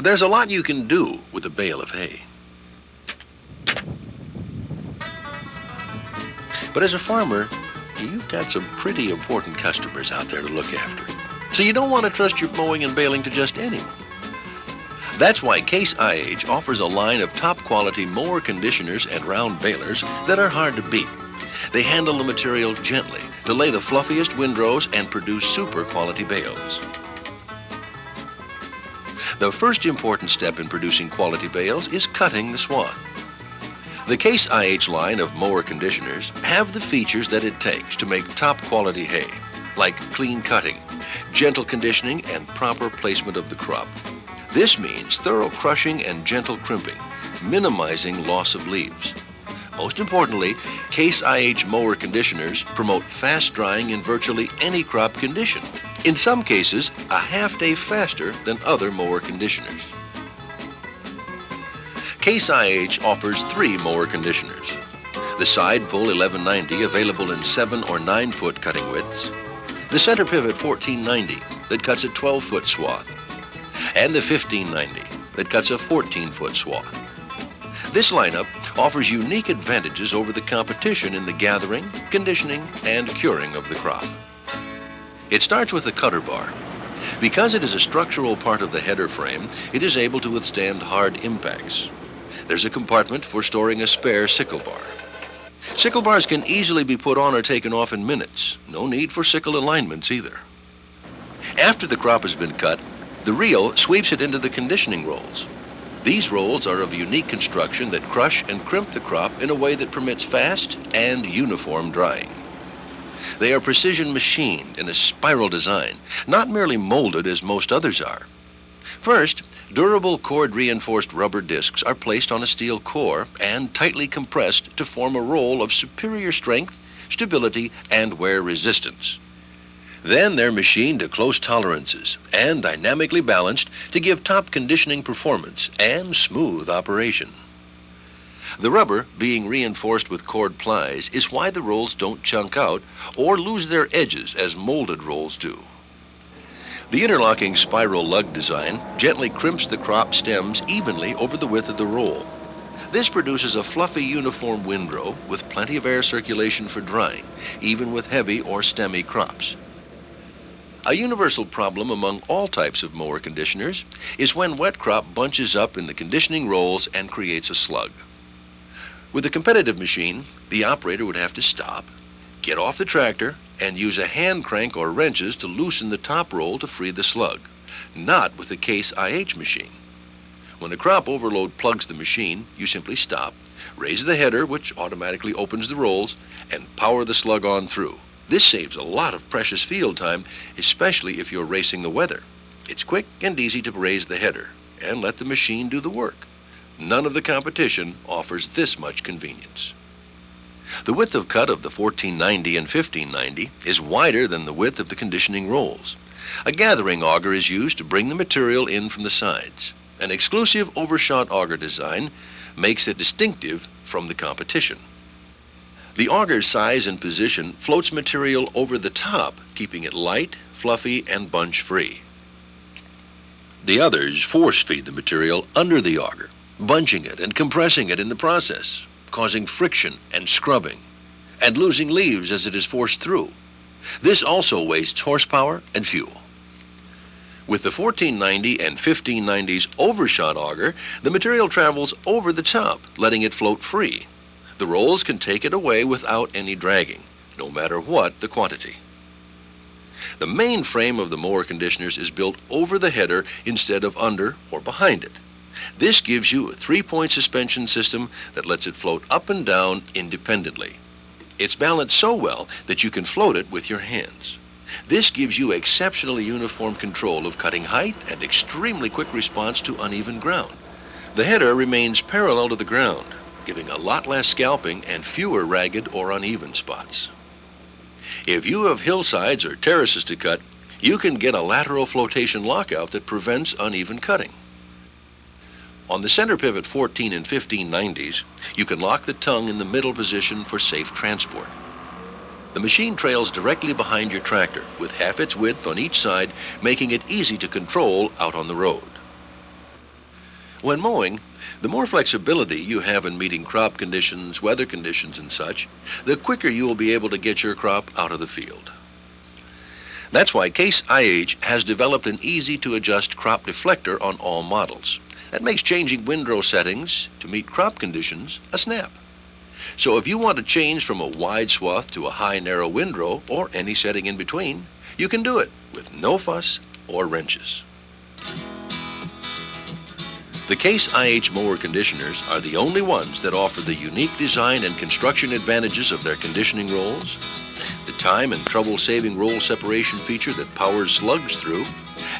There's a lot you can do with a bale of hay. But as a farmer, you've got some pretty important customers out there to look after. So you don't want to trust your mowing and baling to just anyone. That's why Case IH offers a line of top quality mower conditioners and round balers that are hard to beat. They handle the material gently to lay the fluffiest windrows and produce super quality bales. The first important step in producing quality bales is cutting the swath. The Case IH line of mower conditioners have the features that it takes to make top quality hay, like clean cutting, gentle conditioning, and proper placement of the crop. This means thorough crushing and gentle crimping, minimizing loss of leaves. Most importantly, Case IH mower conditioners promote fast drying in virtually any crop condition. In some cases, a half day faster than other mower conditioners. Case IH offers 3 mower conditioners. The side pull 1190, available in 7 or 9 foot cutting widths. The center pivot 1490, that cuts a 12-foot swath. And the 1590, that cuts a 14-foot swath. This lineup offers unique advantages over the competition in the gathering, conditioning, and curing of the crop. It starts with the cutter bar. Because it is a structural part of the header frame, it is able to withstand hard impacts. There's a compartment for storing a spare sickle bar. Sickle bars can easily be put on or taken off in minutes. No need for sickle alignments either. After the crop has been cut, the reel sweeps it into the conditioning rolls. These rolls are of unique construction that crush and crimp the crop in a way that permits fast and uniform drying. They are precision machined in a spiral design, not merely molded as most others are. First, durable cord-reinforced rubber discs are placed on a steel core and tightly compressed to form a roll of superior strength, stability, and wear resistance. Then they're machined to close tolerances and dynamically balanced to give top conditioning performance and smooth operation. The rubber, being reinforced with cord plies, is why the rolls don't chunk out or lose their edges as molded rolls do. The interlocking spiral lug design gently crimps the crop stems evenly over the width of the roll. This produces a fluffy, uniform windrow with plenty of air circulation for drying, even with heavy or stemmy crops. A universal problem among all types of mower conditioners is when wet crop bunches up in the conditioning rolls and creates a slug. With a competitive machine, the operator would have to stop, get off the tractor, and use a hand crank or wrenches to loosen the top roll to free the slug, not with a Case IH machine. When a crop overload plugs the machine, you simply stop, raise the header, which automatically opens the rolls, and power the slug on through. This saves a lot of precious field time, especially if you're racing the weather. It's quick and easy to raise the header and let the machine do the work. None of the competition offers this much convenience. The width of cut of the 1490 and 1590 is wider than the width of the conditioning rolls. A gathering auger is used to bring the material in from the sides. An exclusive Overshot auger design makes it distinctive from the competition. The auger's size and position floats material over the top, keeping it light, fluffy, and bunch-free. The others force-feed the material under the auger, bunching it and compressing it in the process, causing friction and scrubbing, and losing leaves as it is forced through. This also wastes horsepower and fuel. With the 1490 and 1590's Overshot auger, the material travels over the top, letting it float free. The rolls can take it away without any dragging, no matter what the quantity. The main frame of the mower conditioners is built over the header instead of under or behind it. This gives you a 3-point suspension system that lets it float up and down independently. It's balanced so well that you can float it with your hands. This gives you exceptionally uniform control of cutting height and extremely quick response to uneven ground. The header remains parallel to the ground, giving a lot less scalping and fewer ragged or uneven spots. If you have hillsides or terraces to cut, you can get a lateral flotation lockout that prevents uneven cutting. On the center pivot 14 and 1590s, you can lock the tongue in the middle position for safe transport. The machine trails directly behind your tractor with half its width on each side, making it easy to control out on the road. When mowing, the more flexibility you have in meeting crop conditions, weather conditions, and such, the quicker you will be able to get your crop out of the field. That's why Case IH has developed an easy-to-adjust crop deflector on all models. That makes changing windrow settings to meet crop conditions a snap. So if you want to change from a wide swath to a high narrow windrow or any setting in between, you can do it with no fuss or wrenches. The Case IH mower conditioners are the only ones that offer the unique design and construction advantages of their conditioning rolls, the time and trouble-saving roll separation feature that powers slugs through,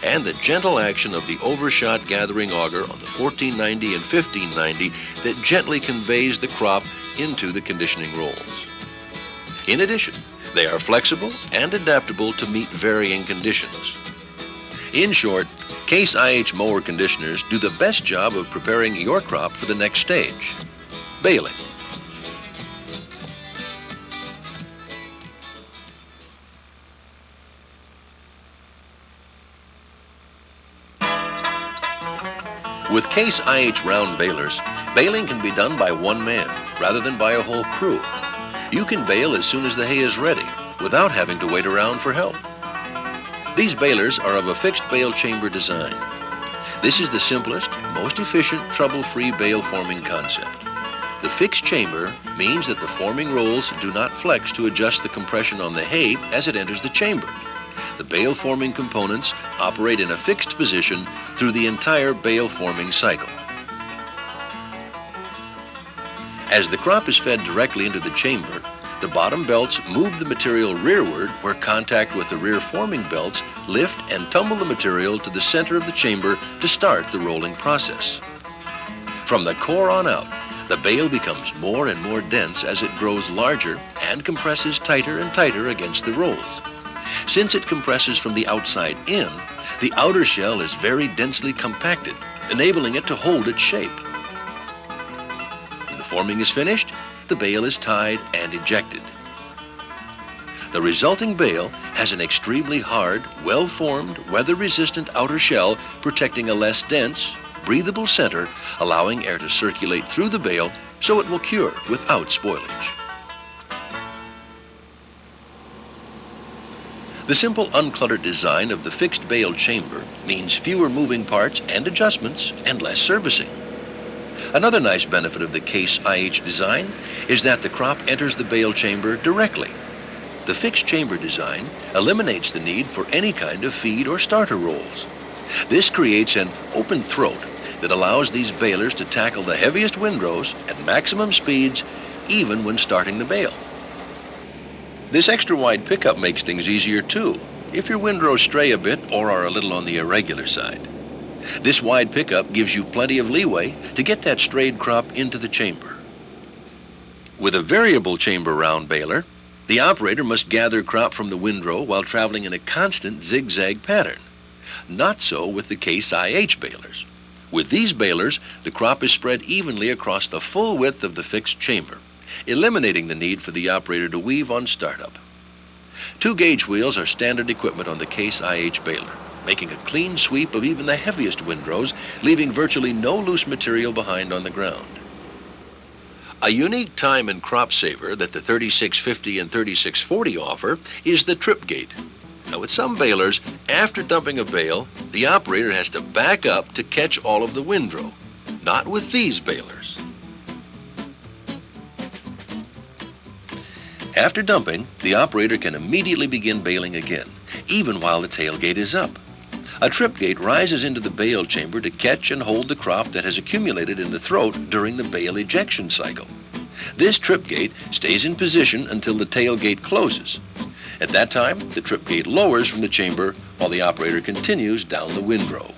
and the gentle action of the Overshot Gathering Auger on the 1490 and 1590 that gently conveys the crop into the conditioning rolls. In addition, they are flexible and adaptable to meet varying conditions. In short, Case IH mower conditioners do the best job of preparing your crop for the next stage, baling. With Case IH round balers, baling can be done by one man rather than by a whole crew. You can bale as soon as the hay is ready without having to wait around for help. These balers are of a fixed bale chamber design. This is the simplest, most efficient, trouble-free bale forming concept. The fixed chamber means that the forming rolls do not flex to adjust the compression on the hay as it enters the chamber. The bale forming components operate in a fixed position through the entire bale forming cycle. As the crop is fed directly into the chamber, the bottom belts move the material rearward where contact with the rear forming belts lift and tumble the material to the center of the chamber to start the rolling process. From the core on out, the bale becomes more and more dense as it grows larger and compresses tighter and tighter against the rolls. Since it compresses from the outside in, the outer shell is very densely compacted, enabling it to hold its shape. When the forming is finished, the bale is tied and ejected. The resulting bale has an extremely hard, well-formed, weather-resistant outer shell protecting a less dense, breathable center, allowing air to circulate through the bale so it will cure without spoilage. The simple, uncluttered design of the fixed bale chamber means fewer moving parts and adjustments and less servicing. Another nice benefit of the Case IH design is that the crop enters the bale chamber directly. The fixed chamber design eliminates the need for any kind of feed or starter rolls. This creates an open throat that allows these balers to tackle the heaviest windrows at maximum speeds even when starting the bale. This extra wide pickup makes things easier too, if your windrows stray a bit or are a little on the irregular side. This wide pickup gives you plenty of leeway to get that strayed crop into the chamber. With a variable chamber round baler, the operator must gather crop from the windrow while traveling in a constant zigzag pattern. Not so with the Case IH balers. With these balers, the crop is spread evenly across the full width of the fixed chamber, eliminating the need for the operator to weave on startup. 2 gauge wheels are standard equipment on the Case IH baler, making a clean sweep of even the heaviest windrows, leaving virtually no loose material behind on the ground. A unique time and crop saver that the 3650 and 3640 offer is the trip gate. Now with some balers, after dumping a bale, the operator has to back up to catch all of the windrow. Not with these balers. After dumping, the operator can immediately begin baling again, even while the tailgate is up. A trip gate rises into the bale chamber to catch and hold the crop that has accumulated in the throat during the bale ejection cycle. This trip gate stays in position until the tailgate closes. At that time, the trip gate lowers from the chamber while the operator continues down the windrow.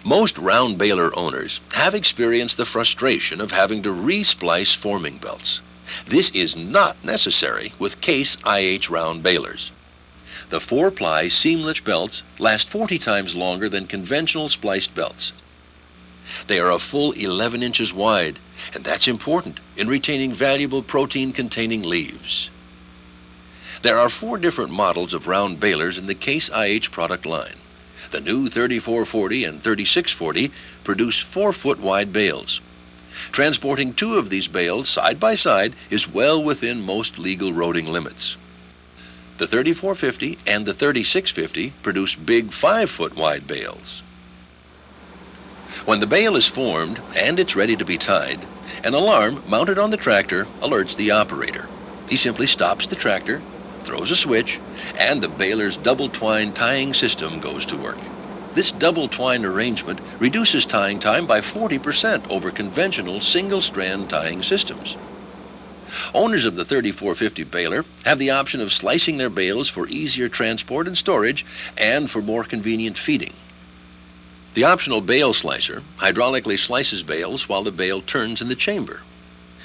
Most round baler owners have experienced the frustration of having to re-splice forming belts. This is not necessary with Case IH round balers. The 4-ply seamless belts last 40 times longer than conventional spliced belts. They are a full 11 inches wide, and that's important in retaining valuable protein-containing leaves. There are 4 different models of round balers in the Case IH product line. The new 3440 and 3640 produce 4-foot wide bales. Transporting 2 of these bales side by side is well within most legal roading limits. The 3450 and the 3650 produce big 5-foot wide bales. When the bale is formed and it's ready to be tied, an alarm mounted on the tractor alerts the operator. He simply stops the tractor, throws a switch, and the baler's double-twine tying system goes to work. This double-twine arrangement reduces tying time by 40% over conventional single-strand tying systems. Owners of the 3450 baler have the option of slicing their bales for easier transport and storage and for more convenient feeding. The optional bale slicer hydraulically slices bales while the bale turns in the chamber.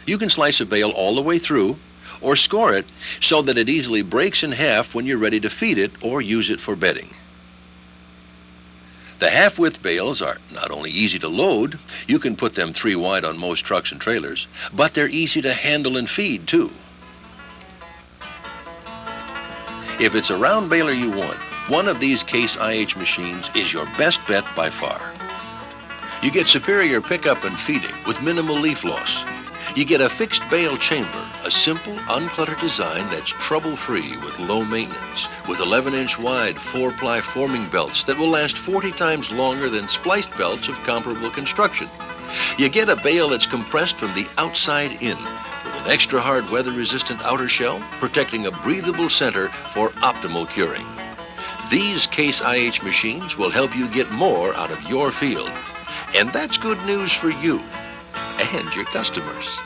You can slice a bale all the way through or score it so that it easily breaks in half when you're ready to feed it or use it for bedding. The half-width bales are not only easy to load, you can put them 3 wide on most trucks and trailers, but they're easy to handle and feed too. If it's a round baler you want, one of these caseih machines is your best bet by far. You get superior pickup and feeding with minimal leaf loss. You get a fixed bale chamber, a simple, uncluttered design that's trouble-free with low maintenance, with 11-inch wide 4-ply forming belts that will last 40 times longer than spliced belts of comparable construction. You get a bale that's compressed from the outside in, with an extra hard weather-resistant outer shell, protecting a breathable center for optimal curing. These caseih machines will help you get more out of your field. And that's good news for you and your customers.